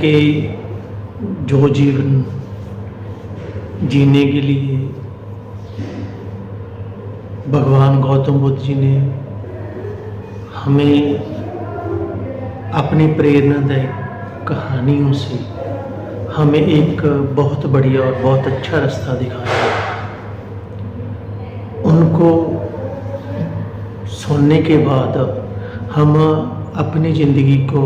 के जो जीवन जीने के लिए भगवान गौतम बुद्ध जी ने हमें अपनी प्रेरणादायक कहानियों से हमें एक बहुत बढ़िया और बहुत अच्छा रास्ता दिखाया। उनको सुनने के बाद हम अपनी ज़िंदगी को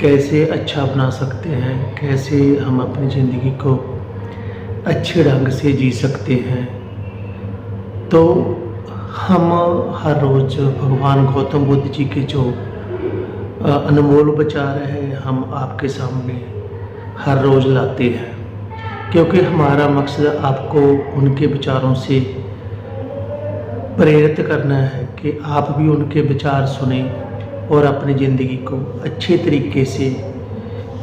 कैसे अच्छा बना सकते हैं, कैसे हम अपनी ज़िंदगी को अच्छे ढंग से जी सकते हैं। तो हम हर रोज़ भगवान गौतम बुद्ध जी के जो अनमोल विचार है हम आपके सामने हर रोज़ लाते हैं, क्योंकि हमारा मकसद आपको उनके विचारों से प्रेरित करना है कि आप भी उनके विचार सुने और अपनी ज़िंदगी को अच्छे तरीके से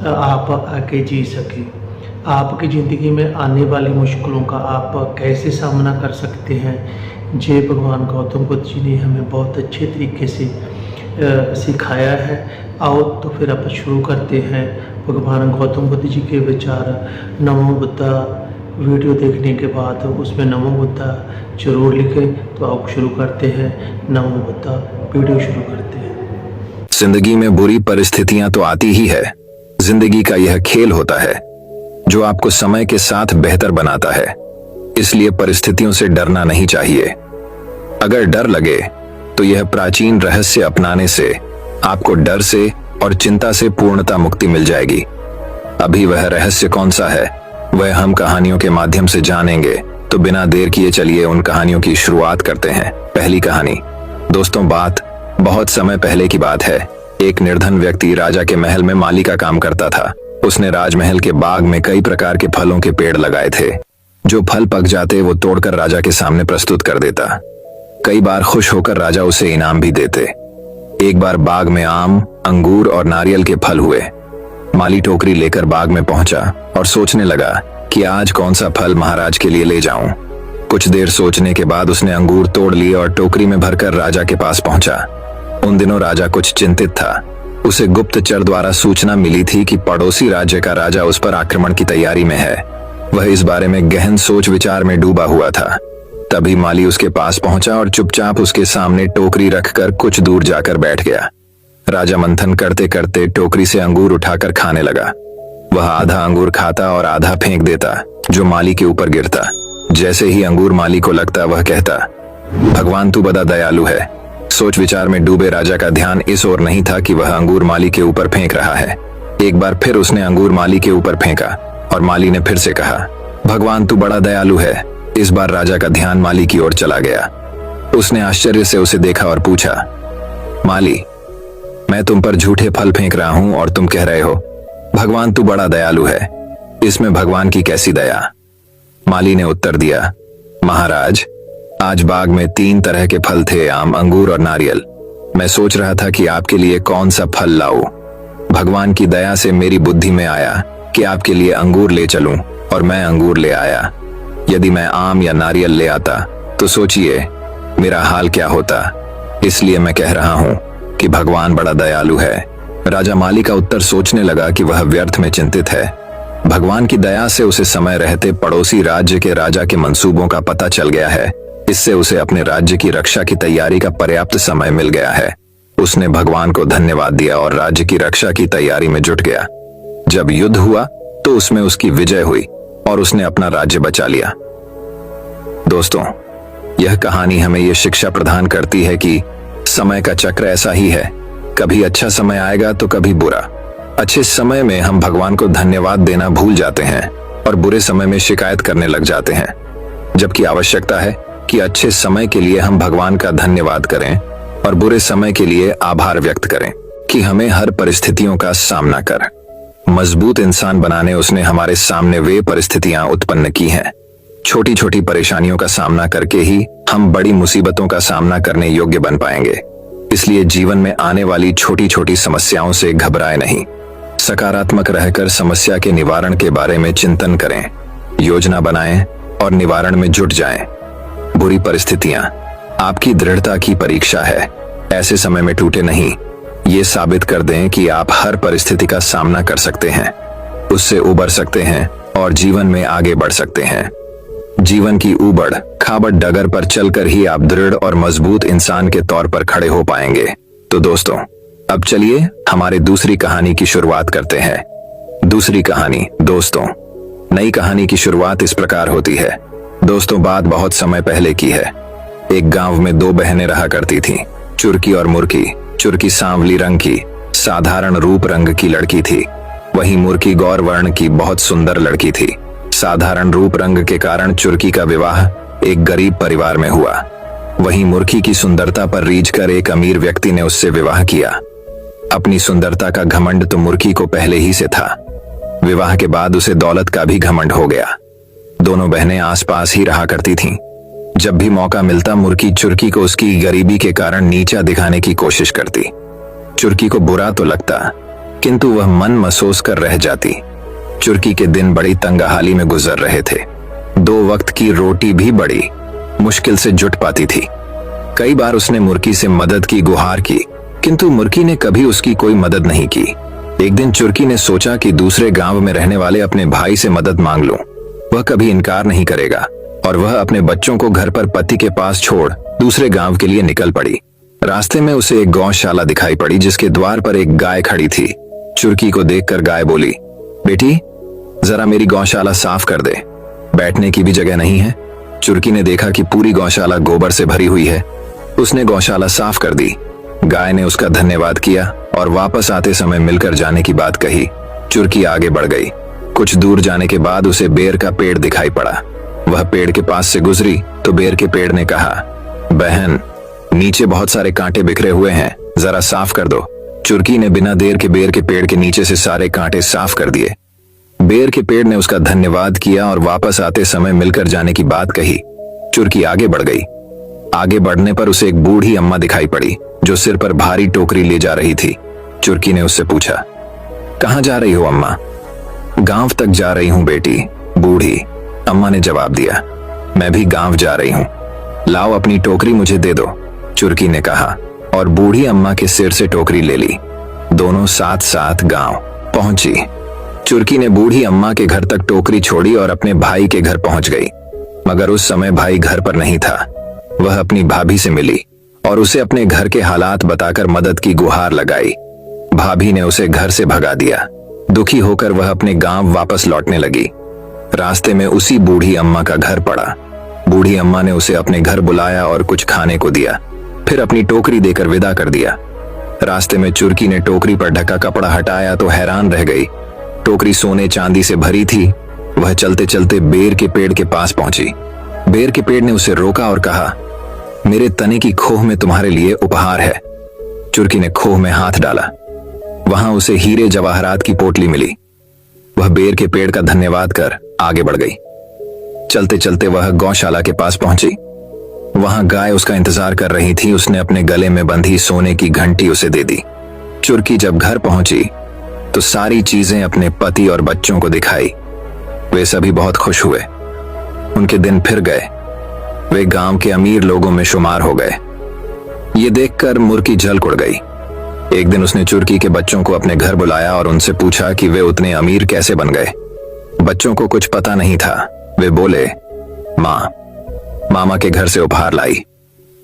आप आगे जी सकें। आपकी ज़िंदगी में आने वाली मुश्किलों का आप कैसे सामना कर सकते हैं, ये भगवान गौतम बुद्ध जी ने हमें बहुत अच्छे तरीके से सिखाया है। आओ तो फिर आप शुरू करते हैं भगवान गौतम बुद्ध जी के विचार। नमो बुद्धा वीडियो देखने के बाद उसमें नमो बुद्धा जरूर लिखें। तो आप शुरू करते हैं, नमो बुद्धा वीडियो शुरू करते हैं। जिंदगी में बुरी परिस्थितियां तो आती ही है। जिंदगी का यह खेल होता है जो आपको समय के साथ बेहतर बनाता है, इसलिए परिस्थितियों से डरना नहीं चाहिए। अगर डर लगे तो यह प्राचीन रहस्य अपनाने से आपको डर से और चिंता से पूर्णता मुक्ति मिल जाएगी। अभी वह रहस्य कौन सा है, वह हम कहानियों के माध्यम से जानेंगे। तो बिना देर किए चलिए उन कहानियों की शुरुआत करते हैं। पहली कहानी। दोस्तों, बात बहुत समय पहले की बात है। एक निर्धन व्यक्ति राजा के महल में माली का काम करता था। उसने राजमहल के बाग में कई प्रकार के फलों के पेड़ लगाए थे। जो फल पक जाते वो तोड़कर राजा के सामने प्रस्तुत कर देता। कई बार खुश होकर राजा उसे इनाम भी देते। एक बार बाग में आम, अंगूर और नारियल के फल हुए। माली टोकरी लेकर बाग में पहुंचा और सोचने लगा कि आज कौन सा फल महाराज के लिए ले जाऊं। कुछ देर सोचने के बाद उसने अंगूर तोड़ लिए और टोकरी में भरकर राजा के पास पहुंचा। उन दिनों राजा कुछ चिंतित था। उसे गुप्तचर द्वारा सूचना मिली थी कि पड़ोसी राज्य का राजा उस पर आक्रमण की तैयारी में है। वह इस बारे में गहन सोच विचार में डूबा हुआ था। तभी माली उसके पास पहुंचा और चुपचाप उसके सामने टोकरी रखकर कुछ दूर जाकर बैठ गया। राजा मंथन करते करते टोकरी से अंगूर उठाकर खाने लगा। वह आधा अंगूर खाता और आधा फेंक देता, जो माली के ऊपर गिरता। जैसे ही अंगूर माली को लगता, वह कहता, भगवान तू बड़ा दयालु है। सोच विचार में डूबे राजा का ध्यान इस ओर नहीं था कि वह अंगूर माली के ऊपर फेंक रहा है। एक बार फिर उसने अंगूर माली के ऊपर फेंका और माली ने फिर से कहा, भगवान तू बड़ा दयालु है। इस बार राजा का ध्यान माली की ओर चला गया। उसने आश्चर्य से उसे देखा और पूछा, माली, मैं तुम पर झूठे फल फेंक रहा हूं और तुम कह रहे हो भगवान तू बड़ा दयालु है। इसमें भगवान की कैसी दया? माली ने उत्तर दिया, महाराज, आज बाग में 3 तरह के फल थे, आम, अंगूर और नारियल। मैं सोच रहा था कि आपके लिए कौन सा फल लाऊं। भगवान की दया से मेरी बुद्धि में आया कि आपके लिए अंगूर ले चलूं और मैं अंगूर ले आया। यदि मैं आम या नारियल ले आता तो सोचिए मेरा हाल क्या होता। इसलिए मैं कह रहा हूं कि भगवान बड़ा दयालु है। राजा माली का उत्तर सोचने लगा कि वह व्यर्थ में चिंतित है। भगवान की दया से उसे समय रहते पड़ोसी राज्य के राजा के मंसूबों का पता चल गया है। इससे उसे अपने राज्य की रक्षा की तैयारी का पर्याप्त समय मिल गया है। उसने भगवान को धन्यवाद दिया और राज्य की रक्षा की तैयारी में जुट गया। जब युद्ध हुआ तो उसमें उसकी विजय हुई और उसने अपना राज्य बचा लिया। दोस्तों, यह कहानी हमें यह शिक्षा प्रदान करती है कि समय का चक्र ऐसा ही है, कभी अच्छा समय आएगा तो कभी बुरा। अच्छे समय में हम भगवान को धन्यवाद देना भूल जाते हैं और बुरे समय में शिकायत करने लग जाते हैं, जबकि आवश्यकता है कि अच्छे समय के लिए हम भगवान का धन्यवाद करें और बुरे समय के लिए आभार व्यक्त करें कि हमें हर परिस्थितियों का सामना कर मजबूत इंसान बनाने उसने हमारे सामने वे परिस्थितियां उत्पन्न की हैं। छोटी छोटी परेशानियों का सामना करके ही हम बड़ी मुसीबतों का सामना करने योग्य बन पाएंगे। इसलिए जीवन में आने वाली छोटी छोटी समस्याओं से घबराएं नहीं। सकारात्मक रहकर समस्या के निवारण के बारे में चिंतन करें, योजना बनाएं और निवारण में जुट जाएं। बुरी परिस्थितियां आपकी दृढ़ता की परीक्षा है। ऐसे समय में टूटे नहीं, ये साबित कर दें कि आप हर परिस्थिति का सामना कर सकते हैं, उससे उबर सकते हैं और जीवन में आगे बढ़ सकते हैं। जीवन की ऊबड़ खाबड़ डगर पर चलकर ही आप दृढ़ और मजबूत इंसान के तौर पर खड़े हो पाएंगे। तो दोस्तों, अब चलिए हमारे दूसरी कहानी की शुरुआत करते हैं। दूसरी कहानी। दोस्तों, नई कहानी की शुरुआत इस प्रकार होती है। दोस्तों, बात बहुत समय पहले की है। एक गांव में दो बहनें रहा करती थीं, चुरकी और मुर्की। चुरकी सांवली रंग की, साधारण रूप रंग की लड़की थी, वहीं मुर्की गौर वर्ण की बहुत सुंदर लड़की थी। साधारण रूप रंग के कारण चुरकी का विवाह एक गरीब परिवार में हुआ, वहीं मुर्की की सुंदरता पर रीझ कर एक अमीर व्यक्ति ने उससे विवाह किया। अपनी सुंदरता का घमंड तो मुर्की को पहले ही से था, विवाह के बाद उसे दौलत का भी घमंड हो गया। दोनों बहनें आसपास ही रहा करती थीं। जब भी मौका मिलता मुर्की चुरकी को उसकी गरीबी के कारण नीचा दिखाने की कोशिश करती। चुरकी को बुरा तो लगता, किंतु वह मन महसूस कर रह जाती। चुरकी के दिन बड़ी तंगहाली में गुजर रहे थे। 2 वक्त की रोटी भी बड़ी मुश्किल से जुट पाती थी। कई बार उसने मुर्की से मदद की गुहार की, किंतु मुर्की ने कभी उसकी कोई मदद नहीं की। एक दिन चुरकी ने सोचा कि दूसरे गांव में रहने वाले अपने भाई से मदद मांग लूं, वह कभी इनकार नहीं करेगा, और वह अपने बच्चों को घर पर पति के पास छोड़ दूसरे गांव के लिए निकल पड़ी। रास्ते में उसे एक गौशाला दिखाई पड़ी जिसके द्वार पर एक गाय खड़ी थी। चुरकी को देखकर गाय बोली, बेटी जरा मेरी गौशाला साफ कर दे, बैठने की भी जगह नहीं है। चुरकी ने देखा कि पूरी गौशाला गोबर से भरी हुई है। उसने गौशाला साफ कर दी। गाय ने उसका धन्यवाद किया और वापस आते समय मिलकर जाने की बात कही। चुरकी आगे बढ़ गई। कुछ दूर जाने के बाद उसे बेर का पेड़ दिखाई पड़ा। वह पेड़ के पास से गुजरी तो बेर के पेड़ ने कहा, बहन नीचे बहुत सारे कांटे बिखरे हुए हैं, जरा साफ कर दो। चुरकी ने बिना देर के बेर के पेड़ के नीचे से सारे कांटे साफ कर दिए। बेर के पेड़ ने उसका धन्यवाद किया और वापस आते समय मिलकर जाने की बात कही। चुरकी आगे बढ़ गई। आगे बढ़ने पर उसे एक बूढ़ी अम्मा दिखाई पड़ी जो सिर पर भारी टोकरी ले जा रही थी। चुरकी ने उससे पूछा, कहां जा रही हो अम्मा? गांव तक जा रही हूं बेटी, बूढ़ी अम्मा ने जवाब दिया। मैं भी गांव जा रही हूं, लाओ अपनी टोकरी मुझे दे दो, चुरकी ने कहा और बूढ़ी अम्मा के सिर से टोकरी ले ली। दोनों साथ साथ गांव पहुंची। चुरकी ने बूढ़ी अम्मा के घर तक टोकरी छोड़ी और अपने भाई के घर पहुंच गई, मगर उस समय भाई घर पर नहीं था। वह अपनी भाभी से मिली और उसे अपने घर के हालात बताकर मदद की गुहार लगाई। भाभी ने उसे घर से भगा दिया। दुखी होकर वह अपने गांव वापस लौटने लगी। रास्ते में उसी बूढ़ी अम्मा का घर पड़ा। बूढ़ी अम्मा ने उसे अपने घर बुलाया और कुछ खाने को दिया, फिर अपनी टोकरी देकर विदा कर दिया। रास्ते में चुरकी ने टोकरी पर ढका कपड़ा हटाया तो हैरान रह गई। टोकरी सोने चांदी से भरी थी। वह चलते चलते बेर के पेड़ के पास पहुंची। बेर के पेड़ ने उसे रोका और कहा, मेरे तने की खोह में तुम्हारे लिए उपहार है। चुरकी ने खोह में हाथ डाला। वहां उसे हीरे जवाहरात की पोटली मिली। वह बेर के पेड़ का धन्यवाद कर आगे बढ़ गई। चलते चलते वह गौशाला के पास पहुंची। वहां गाय उसका इंतजार कर रही थी। उसने अपने गले में बंधी सोने की घंटी उसे दे दी। चुरकी जब घर पहुंची तो सारी चीजें अपने पति और बच्चों को दिखाई। वे सभी बहुत खुश हुए। उनके दिन फिर गए। वे गांव के अमीर लोगों में शुमार हो गए। ये देखकर मुर्की झलक उड़ गई। एक दिन उसने चुरकी के बच्चों को अपने घर बुलाया और उनसे पूछा कि वे उतने अमीर कैसे बन गए। बच्चों को कुछ पता नहीं था। वे बोले, माँ मामा के घर से उपहार लाई।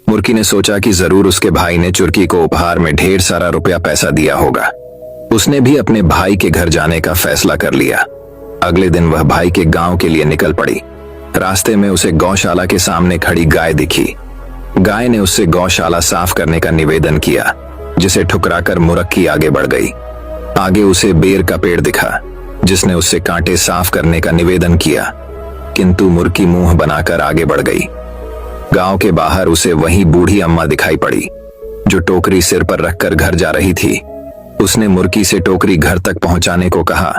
मुर्की ने सोचा कि जरूर उसके भाई ने चुरकी को उपहार में ढेर सारा रुपया पैसा दिया होगा। उसने भी अपने भाई के घर जाने का फैसला कर लिया। अगले दिन वह भाई के गांव के लिए निकल पड़ी। रास्ते में उसे गौशाला के सामने खड़ी गाय दिखी। गाय ने उससे गौशाला साफ करने का निवेदन किया, जिसे ठुकराकर मुरक्की आगे बढ़ गई। आगे उसे बेर का पेड़ दिखा, जिसने उससे कांटे साफ करने का निवेदन किया, किंतु मुर्की मुंह बनाकर आगे बढ़ गई। गांव के बाहर उसे वही बूढ़ी अम्मा दिखाई पड़ी, जो टोकरी सिर पर रखकर घर जा रही थी। उसने मुर्की से टोकरी घर तक पहुंचाने को कहा,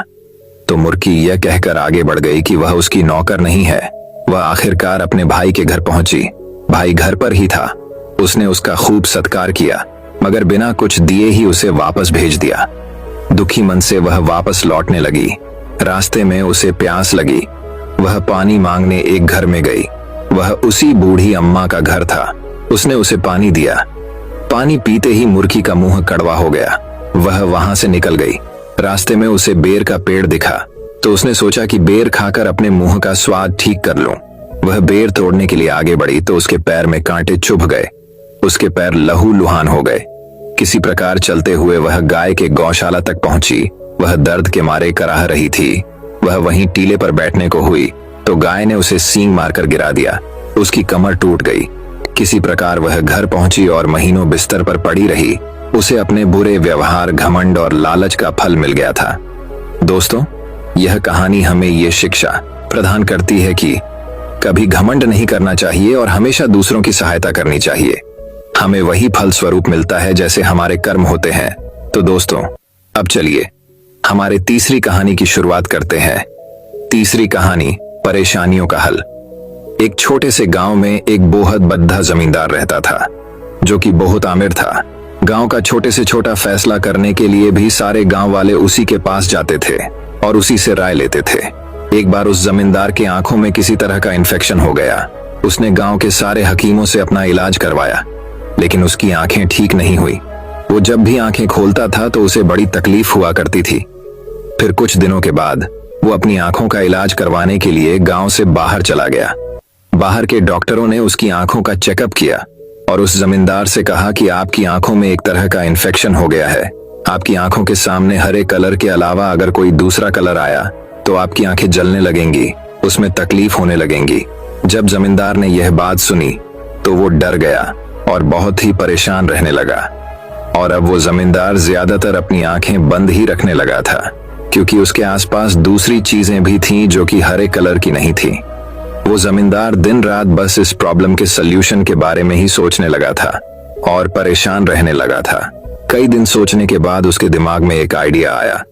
तो मुर्की यह कहकर आगे बढ़ गई कि वह उसकी नौकर नहीं है। वह आखिरकार अपने भाई के घर पहुंची। भाई घर पर ही था। उसने उसका खूब सत्कार किया, मगर बिना कुछ दिए ही उसे वापस भेज दिया। दुखी मन से वह वापस लौटने लगी। रास्ते में उसे प्यास लगी। वह पानी मांगने एक घर में गई। वह उसी बूढ़ी अम्मा का घर था। उसने उसे पानी दिया। पानी पीते ही मुर्गी का मुंह कड़वा हो गया। वह वहां से निकल गई। रास्ते में उसे बेर का पेड़ दिखा तो उसने सोचा कि बेर खाकर अपने मुंह का स्वाद ठीक कर लूं। वह बेर तोड़ने के लिए आगे बढ़ी तो उसके पैर में कांटे चुभ गए। उसके पैर लहूलुहान हो गए। किसी प्रकार चलते हुए वह गाय के गौशाला तक पहुंची। वह दर्द के मारे कराह रही थी। वह वहीं टीले पर बैठने को हुई तो गाय ने उसे सींग मारकर गिरा दिया। उसकी कमर टूट गई। किसी प्रकार वह घर पहुंची और महीनों बिस्तर पर पड़ी रही। उसे अपने बुरे व्यवहार, घमंड और लालच का फल मिल गया था। दोस्तों, यह कहानी हमें ये शिक्षा प्रदान करती है कि कभी घमंड नहीं करना चाहिए और हमेशा दूसरों की सहायता करनी चाहिए। हमें वही फल स्वरूप मिलता है जैसे हमारे कर्म होते हैं। तो दोस्तों, अब चलिए हमारे तीसरी कहानी की शुरुआत करते हैं। तीसरी कहानी, परेशानियों का हल। एक छोटे से गांव में एक बोहत बद्धा जमींदार रहता था जो कि बहुत आमिर था। गांव का छोटे से छोटा फैसला करने के लिए भी सारे गांव वाले उसी के पास जाते थे और उसी से राय लेते थे। एक बार उस जमींदार की आंखों में किसी तरह का इन्फेक्शन हो गया। उसने गांव के सारे हकीमों से अपना इलाज करवाया, लेकिन उसकी आंखें ठीक नहीं हुई। वो जब भी आंखें खोलता था तो उसे बड़ी तकलीफ हुआ करती थी। फिर कुछ दिनों के बाद वो अपनी आंखों का इलाज करवाने के लिए गांव से बाहर चला गया। बाहर के डॉक्टरों ने उसकी आंखों का चेकअप किया और उस जमींदार से कहा कि आपकी आंखों में एक तरह का इन्फेक्शन हो गया है। आपकी आंखों के सामने हरे कलर के अलावा अगर कोई दूसरा कलर आया तो आपकी आंखें जलने लगेंगी, उसमें तकलीफ होने लगेंगी। जब जमींदार ने यह बात सुनी तो वो डर गया और बहुत ही परेशान रहने लगा। और अब वो जमींदार ज्यादातर अपनी आंखें बंद ही रखने लगा था, क्योंकि उसके आसपास दूसरी चीजें भी थीं जो कि हरे कलर की नहीं थीं। वो जमींदार दिन रात बस इस प्रॉब्लम के सल्यूशन के बारे में ही सोचने लगा था और परेशान रहने लगा था। कई दिन सोचने के बाद उसके दिमाग में एक आइडिया आया।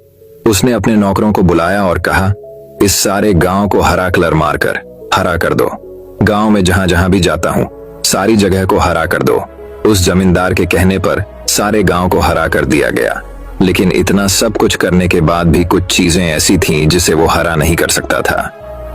उसने अपने नौकरों को बुलाया और कहा, इस सारे गांव को हरा कलर मारकर हरा कर दो। गांव में जहां जहां भी जाता हूं सारी जगह को हरा कर दो। उस जमींदार के कहने पर सारे गांव को हरा कर दिया गया। लेकिन इतना सब कुछ करने के बाद भी कुछ चीजें ऐसी थीं जिसे वो हरा नहीं कर सकता था।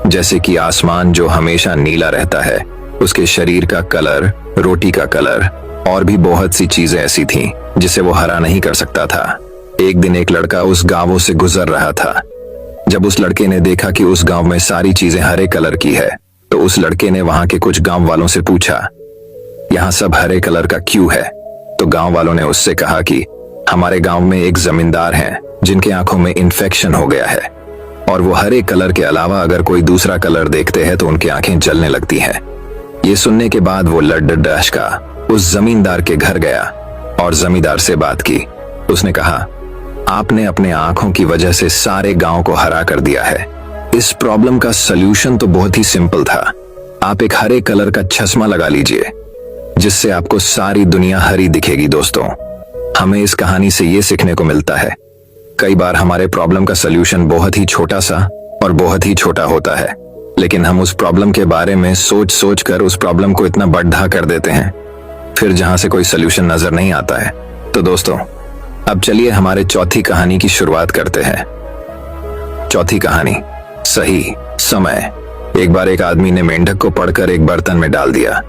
जैसे कि आसमान जो हमेशा नीला रहता है, उसके शरीर का कलर, रोटी का कलर और भी बहुत सी चीजें ऐसी थीं जिसे वो हरा नहीं कर सकता था। एक दिन एक लड़का उस गांवों से गुजर रहा था। जब उस लड़के ने देखा कि उस गांव में सारी चीजें हरे कलर की है तो उस लड़के ने वहां के कुछ गांव वालों से पूछा, यहाँ सब हरे कलर का क्यों है? तो गांव वालों ने उससे कहा कि हमारे गांव में एक जमींदार हैं जिनके आंखों में इन्फेक्शन हो गया है और वो हरे कलर के अलावा अगर कोई दूसरा कलर देखते हैं तो उनकी आंखें जलने लगती हैं। ये सुनने के बाद वो लड्डू उस जमींदार के घर गया और जमींदार से बात की। उसने कहा, आपने अपने आंखों की वजह से सारे गांव को हरा कर दिया है। इस प्रॉब्लम का सलूशन तो बहुत ही सिंपल था। आप एक हरे कलर का चश्मा लगा लीजिए जिससे आपको सारी दुनिया हरी दिखेगी। दोस्तों, हमें इस कहानी से ये सीखने को मिलता है, कई बार हमारे प्रॉब्लम का सलूशन बहुत ही छोटा सा और बहुत ही छोटा होता है, लेकिन हम उस प्रॉब्लम के बारे में सोच सोच कर उस प्रॉब्लम को इतना बड़ा कर देते हैं, फिर जहां से कोई सलूशन नजर नहीं आता है। तो दोस्तों, अब चलिए हमारे चौथी कहानी की शुरुआत करते हैं। चौथी कहानी, सही समय। एक बार एक आदमी ने मेंढक को पकड़कर एक बर्तन में डाल दिया।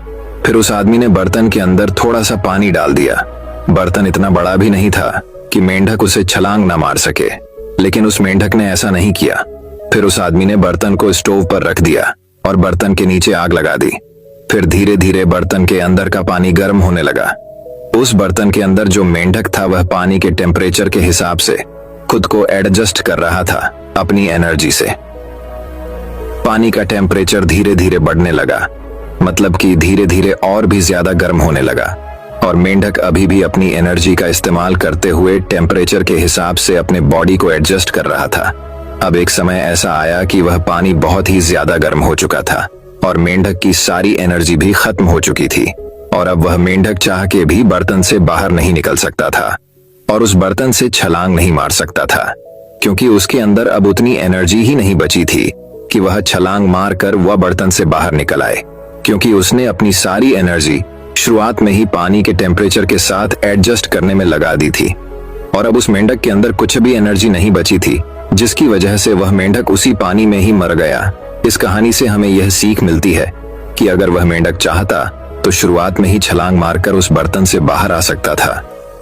फिर उस आदमी ने बर्तन के अंदर थोड़ा सा पानी डाल दिया। बर्तन इतना बड़ा भी नहीं था कि मेंढक उसे छलांग ना मार सके, लेकिन उस मेंढक ने ऐसा नहीं किया। फिर उस आदमी ने बर्तन को स्टोव पर रख दिया और बर्तन के नीचे आग लगा दी। फिर धीरे धीरे बर्तन के अंदर का पानी गर्म होने लगा। उस बर्तन के अंदर जो मेंढक था वह पानी के टेम्परेचर के हिसाब से खुद को एडजस्ट कर रहा था अपनी एनर्जी से। पानी का टेम्परेचर धीरे धीरे बढ़ने लगा, मतलब कि धीरे धीरे और भी ज्यादा गर्म होने लगा और मेंढक अभी भी अपनी एनर्जी का इस्तेमाल करते हुए टेम्परेचर के हिसाब से अपने बॉडी को एडजस्ट कर रहा था। अब एक समय ऐसा आया कि वह पानी बहुत ही ज्यादा गर्म हो चुका था और मेंढक की सारी एनर्जी भी खत्म हो चुकी थी और अब वह मेंढक चाह के भी बर्तन से बाहर नहीं निकल सकता था और उस बर्तन से छलांग नहीं मार सकता था, क्योंकि उसके अंदर अब उतनी एनर्जी ही नहीं बची थी कि वह छलांग मारकर वह बर्तन से बाहर निकल आए, क्योंकि उसने अपनी सारी एनर्जी शुरुआत में ही पानी के टेम्परेचर के साथ एडजस्ट करने में लगा दी थी और अब उस मेंढक के अंदर कुछ भी एनर्जी नहीं बची थी, जिसकी वजह से वह मेंढक उसी पानी में ही मर गया। इस कहानी से हमें यह सीख मिलती है कि अगर वह मेंढक चाहता तो शुरुआत में ही छलांग मारकर उस बर्तन से बाहर आ सकता था,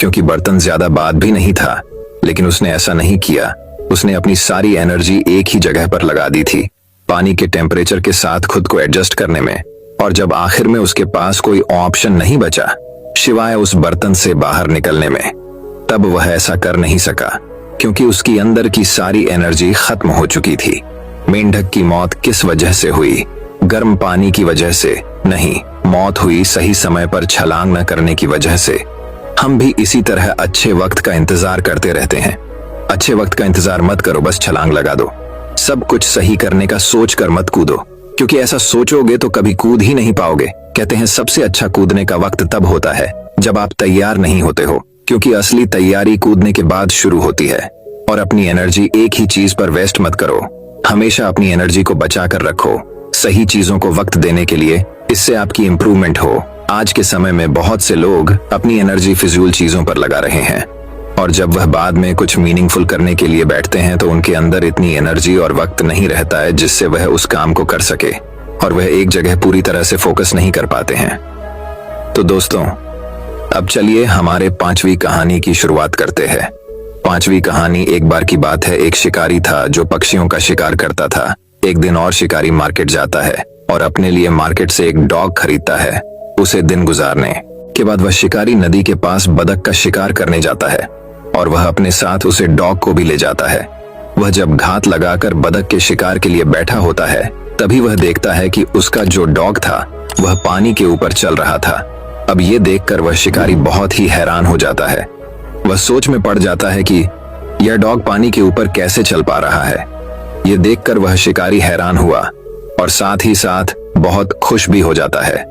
क्योंकि बर्तन ज्यादा बाद भी नहीं था। लेकिन उसने ऐसा नहीं किया। उसने अपनी सारी एनर्जी एक ही जगह पर लगा दी थी, पानी के टेम्परेचर के साथ खुद को एडजस्ट करने में। और जब आखिर में उसके पास कोई ऑप्शन नहीं बचा सिवाय उस बर्तन से बाहर निकलने में, तब वह ऐसा कर नहीं सका, क्योंकि उसकी अंदर की सारी एनर्जी खत्म हो चुकी थी। मेंढक की मौत किस वजह से हुई? गर्म पानी की वजह से नहीं, मौत हुई सही समय पर छलांग न करने की वजह से। हम भी इसी तरह अच्छे वक्त का इंतजार करते रहते हैं। अच्छे वक्त का इंतजार मत करो, बस छलांग लगा दो। सब कुछ सही करने का सोच कर मत कूदो, क्योंकि ऐसा सोचोगे तो कभी कूद ही नहीं पाओगे। कहते हैं सबसे अच्छा कूदने का वक्त तब होता है जब आप तैयार नहीं होते हो, क्योंकि असली तैयारी कूदने के बाद शुरू होती है। और अपनी एनर्जी एक ही चीज पर वेस्ट मत करो, हमेशा अपनी एनर्जी को बचा कर रखो, सही चीजों को वक्त देने के लिए, इससे आपकी इंप्रूवमेंट हो। आज के समय में बहुत से लोग अपनी एनर्जी फिजूल चीजों पर लगा रहे हैं, और जब वह बाद में कुछ मीनिंगफुल करने के लिए बैठते हैं तो उनके अंदर इतनी एनर्जी और वक्त नहीं रहता है जिससे वह उस काम को कर सके, और वह एक जगह पूरी तरह से फोकस नहीं कर पाते हैं। तो दोस्तों, अब चलिए हमारे 5वीं कहानी की शुरुआत करते हैं। 5वीं कहानी एक बार की बात है। एक शिकारी था जो पक्षियों का शिकार करता था। एक दिन और शिकारी मार्केट जाता है और अपने लिए मार्केट से एक डॉग खरीदता है। उसे दिन गुजारने के बाद वह शिकारी नदी के पास बतख का शिकार करने जाता है, और वह अपने साथ उसे डॉग को भी ले जाता है। वह जब घात लगाकर बतख के शिकार के लिए बैठा होता है, तभी वह देखता है कि उसका जो डॉग था वह पानी के ऊपर चल रहा था। अब ये देखकर वह शिकारी बहुत ही हैरान हो जाता है। वह सोच में पड़ जाता है कि यह डॉग पानी के ऊपर कैसे चल पा रहा है। ये देखकर वह शिकारी हैरान हुआ और साथ ही साथ बहुत खुश भी हो जाता है।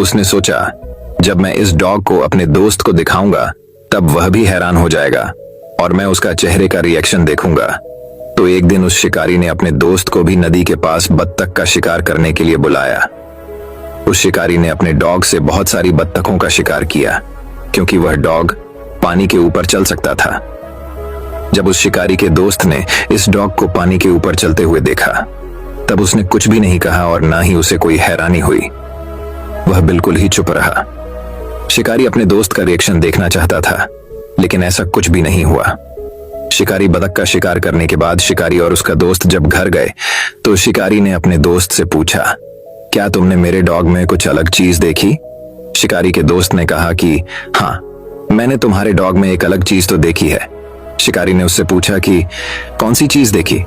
उसने सोचा, जब मैं इस डॉग को अपने दोस्त को दिखाऊंगा तब वह भी हैरान हो जाएगा और मैं उसका चेहरे का रिएक्शन देखूंगा। तो एक दिन उस शिकारी ने अपने दोस्त को भी नदी के पास बत्तख का शिकार करने के लिए बुलाया। उस शिकारी ने अपने डॉग से बहुत सारी बत्तखों का शिकार किया, क्योंकि वह डॉग पानी के ऊपर चल सकता था। जब उस शिकारी के दोस्त ने इस डॉग को पानी के ऊपर चलते हुए देखा, तब उसने कुछ भी नहीं कहा और ना ही उसे कोई हैरानी हुई। वह बिल्कुल ही चुप रहा। शिकारी अपने दोस्त का रिएक्शन देखना चाहता था, लेकिन ऐसा कुछ भी नहीं हुआ। शिकारी बतख का शिकार करने के बाद शिकारी और उसका दोस्त जब घर गए तो शिकारी ने अपने दोस्त से पूछा, क्या तुमने मेरे डॉग में कुछ अलग चीज देखी? शिकारी के दोस्त ने कहा कि हाँ, मैंने तुम्हारे डॉग में एक अलग चीज तो देखी है। शिकारी ने उससे पूछा कि कौन सी चीज देखी?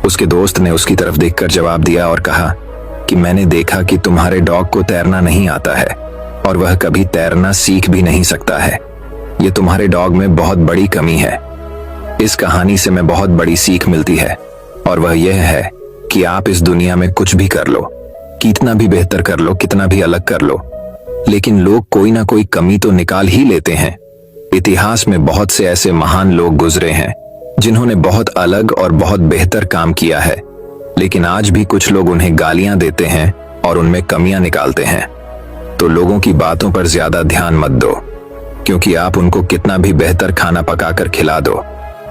उसके दोस्त ने उसकी तरफ देखकर जवाब दिया और कहा कि मैंने देखा कि तुम्हारे डॉग को तैरना नहीं आता है और वह कभी तैरना सीख भी नहीं सकता है। ये तुम्हारे डॉग में बहुत बड़ी कमी है। इस कहानी से मैं बहुत बड़ी सीख मिलती है, और वह यह है कि आप इस दुनिया में कुछ भी कर लो, कितना भी बेहतर कर लो, कितना भी अलग कर लो, लेकिन लोग कोई ना कोई कमी तो निकाल ही लेते हैं। इतिहास में बहुत से ऐसे महान लोग गुजरे हैं जिन्होंने बहुत अलग और बहुत बेहतर काम किया है, लेकिन आज भी कुछ लोग उन्हें गालियां देते हैं और उनमें कमियां निकालते हैं। तो लोगों की बातों पर ज्यादा ध्यान मत दो, क्योंकि आप उनको कितना भी बेहतर खाना पकाकर खिला दो,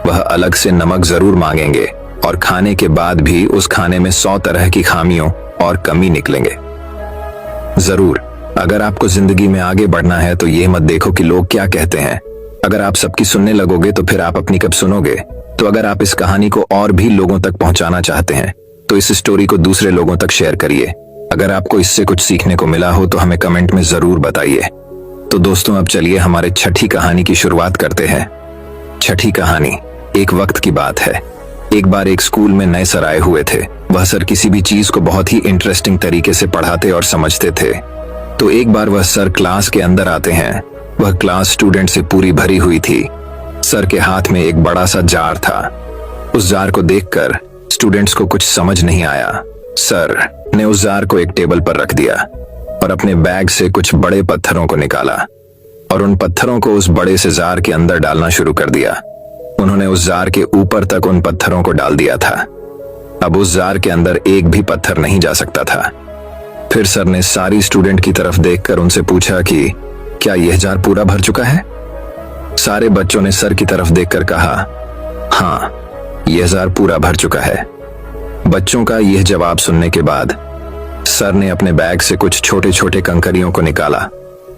वह अलग से नमक जरूर मांगेंगे और खाने के बाद भी उस खाने में 100 तरह की खामियों और कमी निकलेंगे। जरूर, अगर आपको जिंदगी में आगे बढ़ना है तो ये मत देखो कि लोग क्या कहते हैं। अगर आप सबकी सुनने लगोगे तो फिर आप अपनी कब सुनोगे? तो अगर आप इस कहानी को और भी लोगों तक पहुंचाना चाहते हैं तो इस स्टोरी को दूसरे लोगों तक शेयर करिए। अगर आपको इससे कुछ सीखने को मिला हो तो हमें कमेंट में जरूर बताइए। तो दोस्तों, अब चलिए हमारे छठी कहानी की शुरुआत करते हैं। छठी कहानी एक वक्त की बात है। एक बार एक स्कूल में नए सर आए हुए थे। वह सर किसी भी चीज को बहुत ही इंटरेस्टिंग तरीके से पढ़ाते और समझते थे। तो एक बार वह सर क्लास के अंदर आते हैं। वह क्लास स्टूडेंट से पूरी भरी हुई थी। सर के हाथ में एक बड़ा सा जार था। उस जार को देखकर स्टूडेंट्स को कुछ समझ नहीं आया। सर ने उस जार को एक टेबल पर रख दिया और अपने बैग से कुछ बड़े पत्थरों को निकाला और उन पत्थरों को उस बड़े से जार के अंदर डालना शुरू कर दिया। उन्होंने उस जार के ऊपर तक उन पत्थरों को डाल दिया था। अब उस जार के अंदर एक भी पत्थर नहीं जा सकता था। फिर सर ने सारी स्टूडेंट की तरफ देखकर उनसे पूछा कि क्या यह जार पूरा भर चुका है? सारे बच्चों ने सर की तरफ देखकर कहा, हाँ, यह जार पूरा भर चुका है। बच्चों का यह जवाब सुनने के बाद सर ने अपने बैग से कुछ छोटे छोटे कंकरियों को निकाला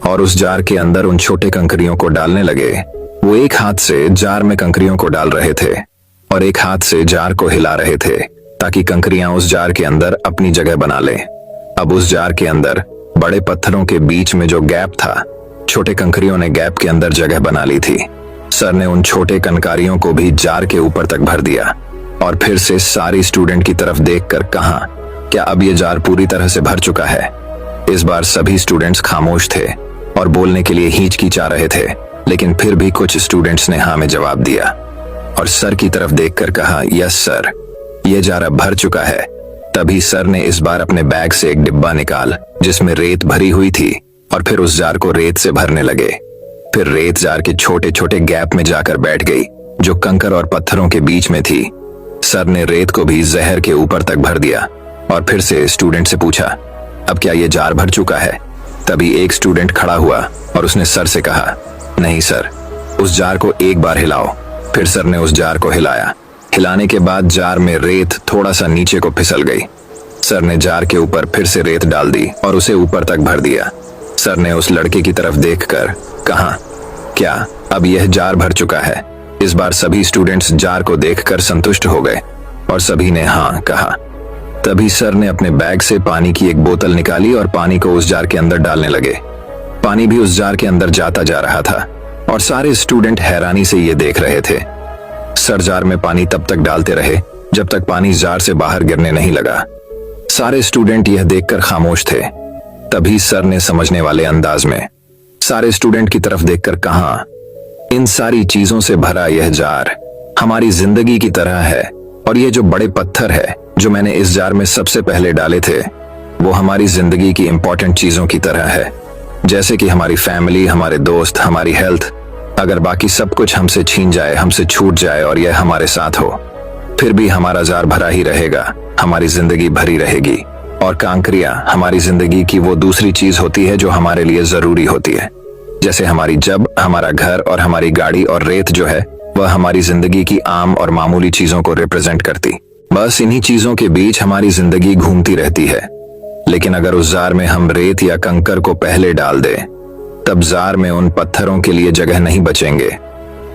और उस जार के अंदर उन छोटे कंकरियों को डालने लगे। वो एक हाथ से जार में कंकरियों को डाल रहे थे और एक हाथ से जार को हिला रहे थे ताकि कंकरियां उस जार के अंदर अपनी जगह बना लें। अब उस जार के अंदर बड़े पत्थरों के बीच में जो गैप था, छोटे कंकरियों ने गैप के अंदर जगह बना ली थी। सर ने उन छोटे कंकारियों को भी जार के ऊपर तक भर दिया और फिर से सारी स्टूडेंट की तरफ देखकर कहा, क्या अब ये जार पूरी तरह से भर चुका है? इस बार सभी स्टूडेंट्स खामोश थे और बोलने के लिए हिचकिचा रहे थे, लेकिन फिर भी कुछ स्टूडेंट्स ने हाँ में जवाब दिया और सर की तरफ देखकर कहा, यस सर, ये जार अब भर चुका है। तभी सर ने इस बार अपने बैग से एक डिब्बा निकाल जिसमें रेत भरी हुई थी और फिर उस जार को रेत से भरने लगे। फिर रेत जार के छोटे छोटे गैप में जाकर बैठ गई जो कंकर और पत्थरों के बीच में थी। सर ने रेत को भी जहर के ऊपर तक भर दिया और फिर से स्टूडेंट से पूछा, अब क्या ये जार भर चुका है? तभी एक स्टूडेंट खड़ा हुआ और उसने सर से कहा, नहीं सर, उस जार को एक बार हिलाओ। फिर सर ने उस जार को हिलाया। हिलाने के बाद जार में रेत थोड़ा सा नीचे को फिसल गई। सर ने जार के ऊपर फिर से रेत डाल दी और उसे ऊपर तक भर दिया। सर ने उस लड़के की तरफ देखकर कहा, क्या अब यह जार भर चुका है? इस बार सभी स्टूडेंट्स जार को देखकर संतुष्ट हो गए और सभी ने हाँ कहा। तभी सर ने अपने बैग से पानी की एक बोतल निकाली और पानी को उस जार के अंदर डालने लगे। पानी भी उस जार के अंदर जाता जा रहा था और सारे स्टूडेंट हैरानी से ये देख रहे थे। सर जार में पानी तब तक डालते रहे जब तक पानी जार से बाहर गिरने नहीं लगा। सारे स्टूडेंट यह देखकर खामोश थे। तभी सर ने समझने वाले अंदाज में सारे स्टूडेंट की तरफ देखकर कहा, इन सारी चीजों से भरा यह जार हमारी जिंदगी की तरह है और ये जो बड़े पत्थर है जो मैंने इस जार में सबसे पहले डाले थे वो हमारी जिंदगी की इंपॉर्टेंट चीजों की तरह है, जैसे कि हमारी फैमिली, हमारे दोस्त, हमारी हेल्थ। अगर बाकी सब कुछ हमसे छीन जाए, हमसे छूट जाए और यह हमारे साथ हो, फिर भी हमारा जार भरा ही रहेगा, हमारी जिंदगी भरी रहेगी। और कांकरियां हमारी जिंदगी की वो दूसरी चीज होती है जो हमारे लिए जरूरी होती है, जैसे हमारी जब, हमारा घर और हमारी गाड़ी, और रेत जो है वह हमारी जिंदगी की आम और मामूली चीजों को रिप्रेजेंट करती। बस इन्हीं चीजों के बीच हमारी जिंदगी घूमती रहती है। लेकिन अगर उस जार में हम रेत या कंकर को पहले डाल दें, तब जार में उन पत्थरों के लिए जगह नहीं बचेंगे।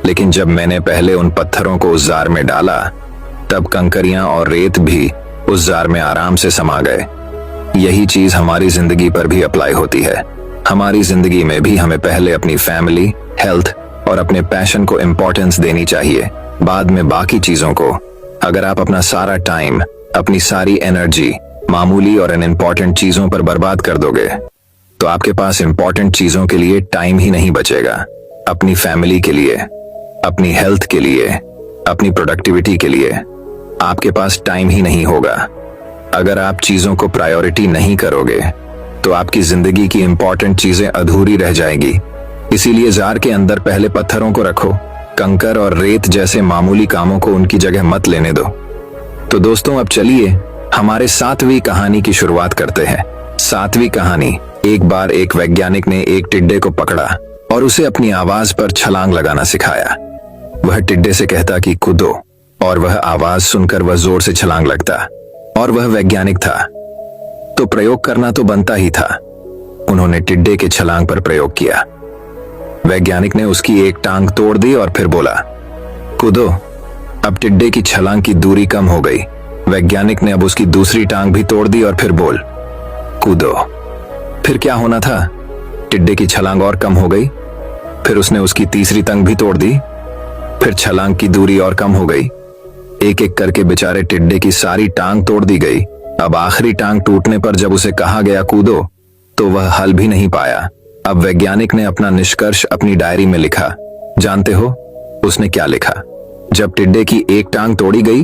लेकिन जब मैंने पहले उन पत्थरों को उस जार में डाला, तब कंकरियां और रेत भी उस जार में आराम से समा गए। यही चीज हमारी जिंदगी पर भी अप्लाई होती है। हमारी जिंदगी में भी हमें पहले अपनी फैमिली, हेल्थ और अपने पैशन को इंपॉर्टेंस देनी चाहिए, बाद में बाकी चीजों को। अगर आप अपना सारा टाइम, अपनी सारी एनर्जी मामूली और अनइम्पॉर्टेंट चीजों पर बर्बाद कर दोगे, तो आपके पास इंपॉर्टेंट चीजों के लिए टाइम ही नहीं बचेगा। अपनी फैमिली के लिए, अपनी हेल्थ के लिए, अपनी प्रोडक्टिविटी के लिए आपके पास टाइम ही नहीं होगा। अगर आप चीजों को प्रायोरिटी नहीं करोगे, तो आपकी जिंदगी की इंपॉर्टेंट चीजें अधूरी रह जाएगी। इसीलिए जार के अंदर पहले पत्थरों को रखो, कंकर और रेत जैसे मामूली कामों को उनकी जगह मत लेने दो। तो दोस्तों, अब चलिए हमारे 7वीं कहानी की शुरुआत करते हैं। 7वीं कहानी। एक बार एक वैज्ञानिक ने एक टिड्डे को पकड़ा और उसे अपनी आवाज पर छलांग लगाना सिखाया। वह टिड्डे से कहता कि कूदो, और वह आवाज सुनकर वह जोर से छलांग लगता। और वह वैज्ञानिक था, तो प्रयोग करना तो बनता ही था। उन्होंने टिड्डे के छलांग पर प्रयोग किया। वैज्ञानिक ने उसकी एक टांग तोड़ दी और फिर बोला, कूदो। अब टिड्डे की छलांग की दूरी कम हो गई। वैज्ञानिक ने अब उसकी दूसरी टांग भी तोड़ दी और फिर बोल, कूदो। फिर क्या होना था? टिड्डे की छलांग और कम हो गई। फिर उसने उसकी तीसरी टांग भी तोड़ दी। फिर छलांग की दूरी और कम हो गई। एक एक करके बेचारे टिड्डे की सारी टांग तोड़ दी गई। अब आखिरी टांग टूटने पर जब उसे कहा गया कूदो, तो वह हल भी नहीं पाया। अब वैज्ञानिक ने अपना निष्कर्ष अपनी डायरी में लिखा। जानते हो उसने क्या लिखा? जब टिड्डे की एक टांग तोड़ी गई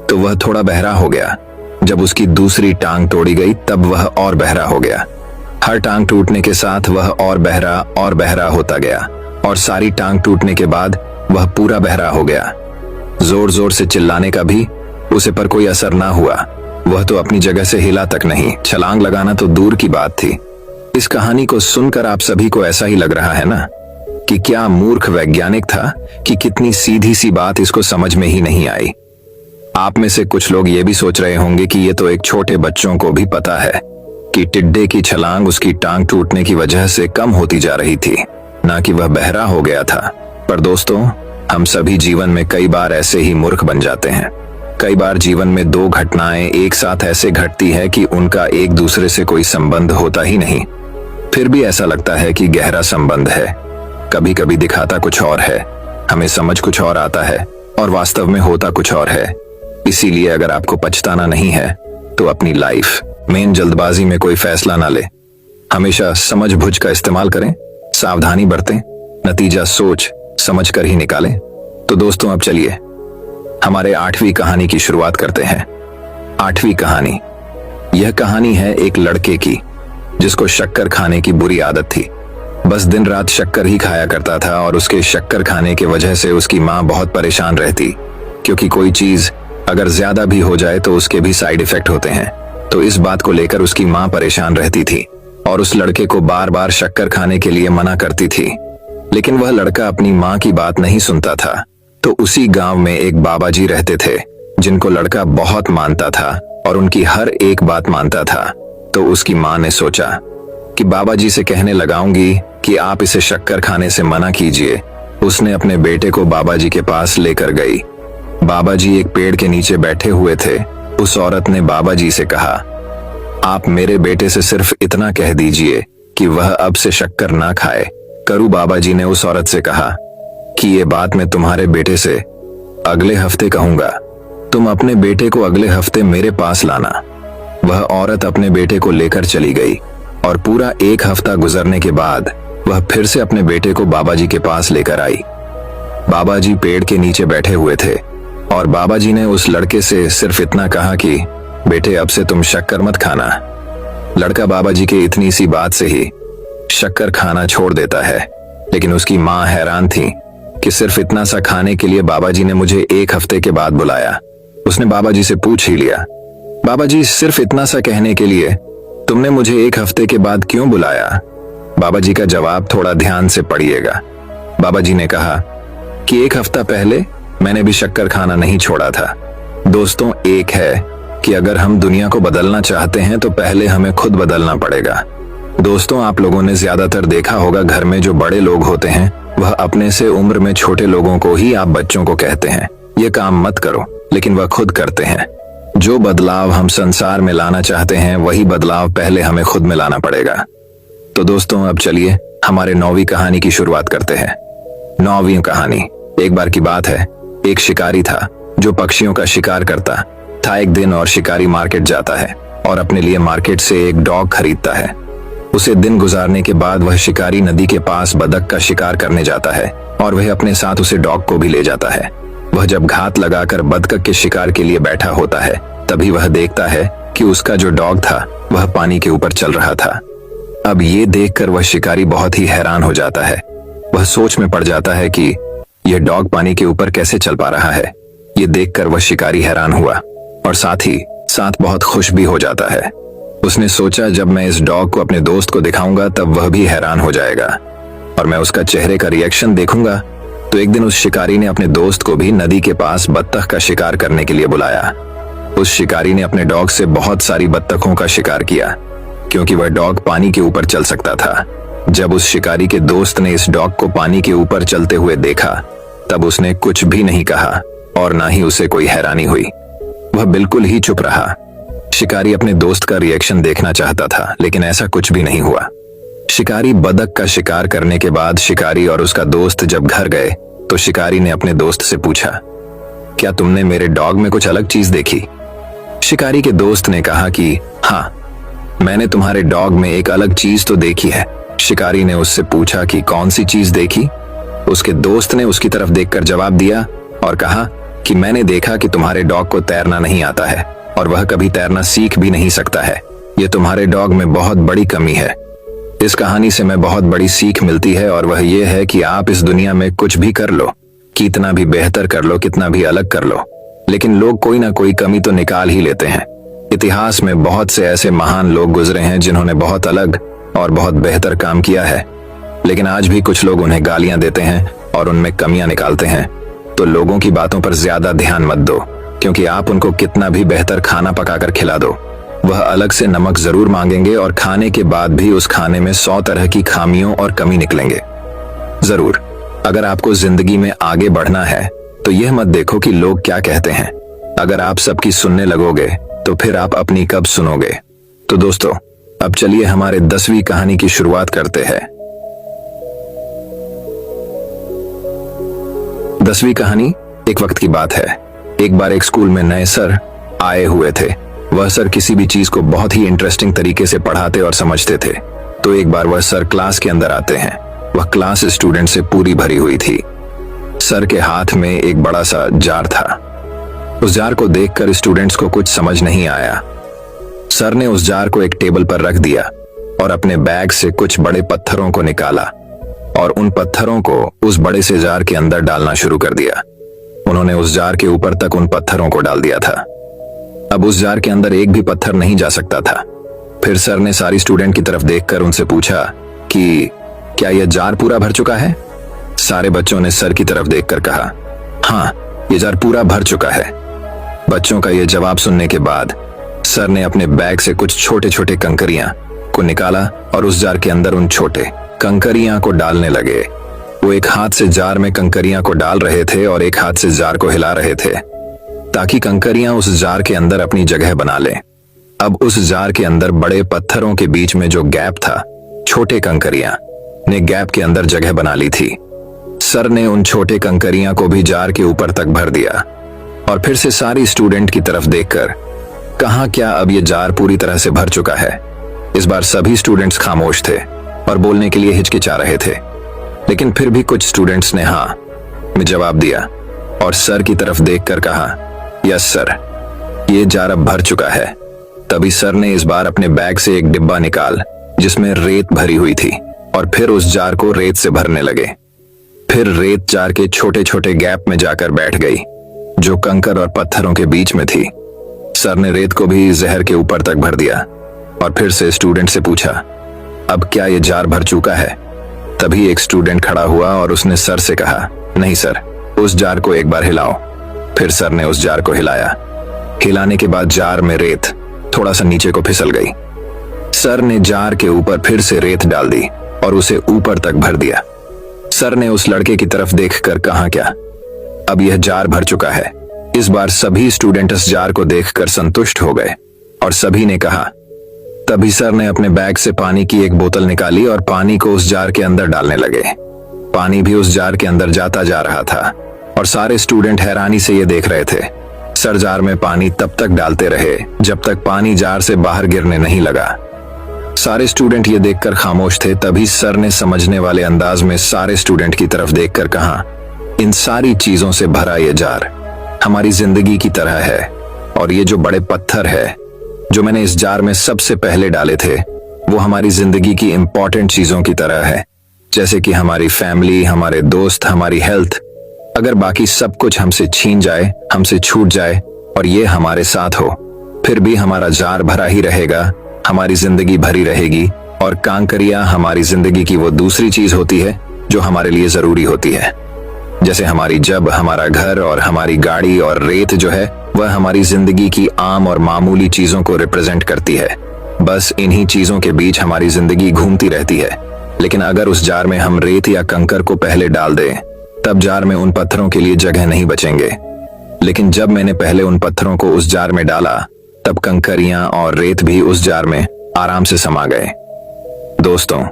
तो वह थोड़ा बहरा हो गया। जब उसकी दूसरी टांग तोड़ी गई तब वह और बहरा हो गया। हर टांग टूटने के साथ वह और बहरा होता गया, और सारी टांग टूटने के बाद वह पूरा बहरा हो गया। जोर जोर से चिल्लाने का भी उसे पर कोई असर ना हुआ। वह तो अपनी जगह से हिला तक नहीं, छलांग लगाना तो दूर की बात थी। इस कहानी को सुनकर आप सभी को ऐसा ही लग रहा है ना कि क्या मूर्ख वैज्ञानिक था, कि कितनी सीधी सी बात इसको समझ में ही नहीं आई। आप में से कुछ लोग ये भी सोच रहे होंगे कि ये तो एक छोटे बच्चों को भी पता है उसकी टिड्डे की छलांग उसकी टांग टूटने की वजह से कम होती जा रही थी, ना कि वह बहरा हो गया था। पर दोस्तों, हम सभी जीवन में कई बार ऐसे ही मूर्ख बन जाते हैं। कई बार जीवन में दो घटनाएं एक साथ ऐसे घटती है कि उनका एक दूसरे से कोई संबंध होता ही नहीं, फिर भी ऐसा लगता है कि गहरा संबंध है। कभी कभी दिखाता कुछ और है, हमें समझ कुछ और आता है और वास्तव में होता कुछ और है। इसीलिए अगर आपको पछताना नहीं है तो अपनी लाइफ में जल्दबाजी में कोई फैसला ना ले। हमेशा समझ बूझ का इस्तेमाल करें, सावधानी बरतें, नतीजा सोच समझ कर ही निकालें। तो दोस्तों, अब चलिए हमारे 8वीं कहानी की शुरुआत करते हैं। 8वीं कहानी। यह कहानी है एक लड़के की जिसको शक्कर खाने की बुरी आदत थी। बस दिन रात शक्कर ही खाया करता था और उसके शक्कर खाने की वजह से उसकी माँ बहुत परेशान रहती, क्योंकि कोई चीज अगर ज्यादा भी हो जाए तो उसके भी साइड इफेक्ट होते हैं। तो इस बात को लेकर उसकी माँ परेशान रहती थी और उस लड़के को बार बार शक्कर खाने के लिए मना करती थी। लेकिन वह लड़का अपनी माँ की बात नहीं सुनता था। तो उसी गांव में एक बाबा जी रहते थे जिनको लड़का बहुत मानता था और उनकी हर एक बात मानता था। तो उसकी माँ ने सोचा कि बाबा जी से कहने लगाऊंगी कि आप इसे शक्कर खाने से मना कीजिए। उसने अपने बेटे को बाबा जी के पास लेकर गई। बाबा जी एक पेड़ के नीचे बैठे हुए थे। उस औरत ने बाबा जी से कहा, आप मेरे बेटे से सिर्फ इतना कह दीजिए कि वह अब से शक्कर ना खाए। करू बाबा जी ने उस औरत से कहा कि ये बात मैं तुम्हारे बेटे से अगले हफ्ते कहूंगा। तुम अपने बेटे को अगले हफ्ते मेरे पास लाना। वह औरत अपने बेटे को लेकर चली गई और पूरा 1 हफ्ता गुजरने के बाद वह फिर से अपने बेटे को बाबा जी के पास लेकर आई। बाबा जी पेड़ के नीचे बैठे हुए थे और बाबा जी ने उस लड़के से सिर्फ इतना कहा कि बेटे, अब से तुम शक्कर मत खाना। लड़का बाबा जी के इतनी सी बात से ही शक्कर खाना छोड़ देता है। लेकिन उसकी माँ हैरान थी कि सिर्फ इतना सा खाने के लिए बाबा जी ने मुझे 1 हफ्ते के बाद बुलाया। उसने बाबा जी से पूछ ही लिया, बाबा जी, सिर्फ इतना सा कहने के लिए तुमने मुझे 1 हफ्ते के बाद क्यों बुलाया? बाबा जी का जवाब थोड़ा ध्यान से पढ़िएगा। बाबा जी ने कहा कि 1 हफ्ता पहले मैंने भी शक्कर खाना नहीं छोड़ा था। दोस्तों, एक है कि अगर हम दुनिया को बदलना चाहते हैं तो पहले हमें खुद बदलना पड़ेगा। दोस्तों, आप लोगों ने ज्यादातर देखा होगा, घर में जो बड़े लोग होते हैं वह अपने से उम्र में छोटे लोगों को ही आप बच्चों को कहते हैं, ये काम मत करो, लेकिन वह खुद करते हैं। जो बदलाव हम संसार में लाना चाहते हैं वही बदलाव पहले हमें खुद में लाना पड़ेगा। तो दोस्तों, अब चलिए हमारे 9वीं कहानी की शुरुआत करते हैं। 9वीं कहानी। एक बार की बात है, एक शिकारी था जो पक्षियों का शिकार करता था। एक दिन और शिकारी मार्केट जाता है और अपने लिए मार्केट से एक डॉग खरीदता है। उसे दिन गुजारने के बाद वह शिकारी नदी के पास बतख का शिकार करने जाता है और वह अपने साथ उसे डॉग को भी ले जाता है। वह जब घात लगाकर बतख के शिकार के लिए बैठा होता है तभी वह देखता है कि उसका जो डॉग था वह पानी के ऊपर चल रहा था। अब ये देखकर वह शिकारी बहुत ही हैरान हो जाता है। वह सोच में पड़ जाता है कि यह डॉग पानी के ऊपर कैसे चल पा रहा है। ये देखकर वह शिकारी हैरान हुआ और साथ ही साथ बहुत खुश भी हो जाता है। उसने सोचा, जब मैं इस डॉग को अपने दोस्त को दिखाऊंगा तब वह भी हैरान हो जाएगा और मैं उसका चेहरे का रिएक्शन देखूंगा। तो एक दिन उस शिकारी ने अपने दोस्त को भी नदी के पास बत्तख का शिकार करने के लिए बुलाया। उस शिकारी ने अपने डॉग से बहुत सारी बत्तखों का शिकार किया क्योंकि वह डॉग पानी के ऊपर चल सकता था। जब उस शिकारी के दोस्त ने इस डॉग को पानी के ऊपर चलते हुए देखा तब उसने कुछ भी नहीं कहा और ना ही उसे कोई हैरानी हुई। वह बिल्कुल ही चुप रहा। शिकारी अपने दोस्त का रिएक्शन देखना चाहता था लेकिन ऐसा कुछ भी नहीं हुआ। शिकारी बतख का शिकार करने के बाद शिकारी और उसका दोस्त जब घर गए तो शिकारी ने अपने दोस्त से पूछा, क्या तुमने मेरे डॉग में कुछ अलग चीज देखी? शिकारी के दोस्त ने कहा कि हाँ, मैंने तुम्हारे डॉग में एक अलग चीज तो देखी है। शिकारी ने उससे पूछा कि कौन सी चीज देखी? उसके दोस्त ने उसकी तरफ देखकर जवाब दिया और कहा कि मैंने देखा कि तुम्हारे डॉग को तैरना नहीं आता है और वह कभी तैरना सीख भी नहीं सकता है। ये तुम्हारे डॉग में बहुत बड़ी कमी है। इस कहानी से मैं बहुत बड़ी सीख मिलती है और वह ये है कि आप इस दुनिया में कुछ भी कर लो, कितना भी बेहतर कर लो, कितना भी अलग कर लो, लेकिन लोग कोई ना कोई कमी तो निकाल ही लेते हैं। इतिहास में बहुत से ऐसे महान लोग गुजरे हैं जिन्होंने बहुत अलग और बहुत बेहतर काम किया है, लेकिन आज भी कुछ लोग उन्हें गालियां देते हैं और उनमें कमियां निकालते हैं। तो लोगों की बातों पर ज्यादा ध्यान मत दो, क्योंकि आप उनको कितना भी बेहतर खाना पकाकर खिला दो, वह अलग से नमक जरूर मांगेंगे और खाने के बाद भी उस खाने में 100 तरह की खामियों और कमी निकलेंगे। जरूर, अगर आपको जिंदगी में आगे बढ़ना है तो यह मत देखो कि लोग क्या कहते हैं। अगर आप सबकी सुनने लगोगे तो फिर आप अपनी कब सुनोगे। तो दोस्तों, अब चलिए हमारे 10वीं कहानी की शुरुआत करते हैं। 10वीं कहानी एक वक्त की बात है। एक बार एक स्कूल में नए सर आए हुए थे। वह सर किसी भी चीज को बहुत ही इंटरेस्टिंग तरीके से पढ़ाते और समझते थे। तो एक बार वह सर क्लास के अंदर आते हैं। वह क्लास स्टूडेंट से पूरी भरी हुई थी। सर के हाथ में एक बड़ा सा जार था। उस जार को देखकर स्टूडेंट्स को कुछ समझ नहीं आया। सर ने उस जार को एक टेबल पर रख दिया और अपने बैग से कुछ बड़े पत्थरों को निकाला और उन पत्थरों को उस बड़े से जार के अंदर डालना शुरू कर दिया। उन्होंने उस जार के ऊपर तक उन पत्थरों को डाल दिया था। अब उस जार के अंदर एक भी पत्थर नहीं जा सकता था। फिर सर ने सारी स्टूडेंट की तरफ देखकर उनसे पूछा कि क्या यह जार पूरा भर चुका है? सारे बच्चों ने सर की तरफ देखकर कहा, हाँ, यह जार पूरा भर चुका है। बच्चों का यह जवाब सुनने के बाद सर ने अपने बैग से कुछ छोटे छोटे कंकरियां को निकाला और उस जार के अंदर उन छोटे कंकरियां को डालने लगे। वो एक हाथ से जार में कंकरियां को डाल रहे थे और एक हाथ से जार को हिला रहे थे ताकि कंकरियां उस जार के अंदर अपनी जगह बना लें। अब उस जार के अंदर बड़े पत्थरों के बीच में जो गैप था, छोटे कंकरियां ने गैप के अंदर जगह बना ली थी। सर ने उन छोटे कंकरियां को भी जार के ऊपर तक भर दिया और फिर से सारी स्टूडेंट की तरफ देखकर कहा, क्या अब यह जार पूरी तरह से भर चुका है? इस बार सभी स्टूडेंट्स खामोश थे और बोलने के लिए हिचकिचा रहे थे, लेकिन फिर भी कुछ स्टूडेंट्स ने हाँ में जवाब दिया और सर की तरफ देखकर कहा, यस सर, ये जार अब भर चुका है। तभी सर ने इस बार अपने बैग से एक डिब्बा निकाल जिसमें रेत भरी हुई थी और फिर उस जार को रेत से भरने लगे। फिर रेत जार के छोटे छोटे गैप में जाकर बैठ गई जो कंकर और पत्थरों के बीच में थी। सर ने रेत को भी जहर के ऊपर तक भर दिया और फिर से स्टूडेंट से पूछा, अब क्या ये जार भर चुका है? तभी एक स्टूडेंट खड़ा हुआ और उसने सर से कहा, नहीं सर, उस जार को एक बार हिलाओ। फिर सर ने उस जार को हिलाया। हिलाने के बाद जार में रेत थोड़ा सा नीचे को फिसल गई। सर ने जार के ऊपर फिर से रेत डाल दी और उसे ऊपर तक भर दिया। सर ने उस लड़के की तरफ देखकर कहा, क्या अब यह जार भर चुका है? इस बार सभी स्टूडेंट इस जार को देखकर संतुष्ट हो गए और सभी ने कहा। तभी सर ने अपने बैग से पानी की एक बोतल निकाली और पानी को उस जार के अंदर डालने लगे। पानी भी उस जार के अंदर जाता जा रहा था और सारे स्टूडेंट हैरानी से ये देख रहे थे। सर जार में पानी तब तक डालते रहे जब तक पानी जार से बाहर गिरने नहीं लगा। सारे स्टूडेंट ये देखकर खामोश थे। तभी सर ने समझने वाले अंदाज में सारे स्टूडेंट की तरफ देखकर कहा, इन सारी चीजों से भरा ये जार हमारी जिंदगी की तरह है और ये जो बड़े पत्थर है जो मैंने इस जार में सबसे पहले डाले थे वो हमारी जिंदगी की इंपॉर्टेंट चीजों की तरह है, जैसे कि हमारी फैमिली, हमारे दोस्त, हमारी हेल्थ। अगर बाकी सब कुछ हमसे छीन जाए, हमसे छूट जाए और ये हमारे साथ हो, फिर भी हमारा जार भरा ही रहेगा, हमारी जिंदगी भरी रहेगी। और कांकरियां हमारी जिंदगी की वो दूसरी चीज होती है जो हमारे लिए जरूरी होती है, जैसे हमारी जब, हमारा घर और हमारी गाड़ी, और रेत जो है वह हमारी जिंदगी की आम और मामूली चीजों को रिप्रेजेंट करती है। बस इन्हीं चीजों के बीच हमारी जिंदगी घूमती रहती है। लेकिन अगर उस जार में हम रेत या कंकर को पहले डाल दें, तब जार में उन पत्थरों के लिए जगह नहीं बचेंगे। लेकिन जब मैंने पहले उन पत्थरों को उस जार में डाला, तब कंकरियां और रेत भी उस जार में आराम से समा गए। दोस्तों,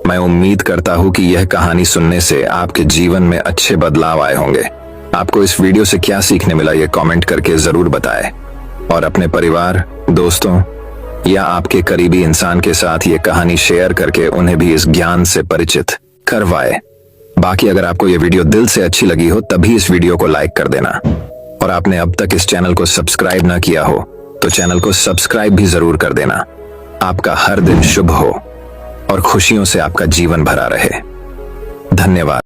मैं उम्मीद करता हूं कि यह कहानी सुनने से आपके जीवन में अच्छे बदलाव आए होंगे। आपको इस वीडियो से क्या सीखने मिला, ये कमेंट करके जरूर बताएं और अपने परिवार, दोस्तों या आपके करीबी इंसान के साथ ये कहानी शेयर करके उन्हें भी इस ज्ञान से परिचित करवाएं। बाकी अगर आपको ये वीडियो दिल से अच्छी लगी हो तभी इस वीडियो को लाइक कर देना, और आपने अब तक इस चैनल को सब्सक्राइब ना किया हो तो चैनल को सब्सक्राइब भी जरूर कर देना। आपका हर दिन शुभ हो और खुशियों से आपका जीवन भरा रहे। धन्यवाद।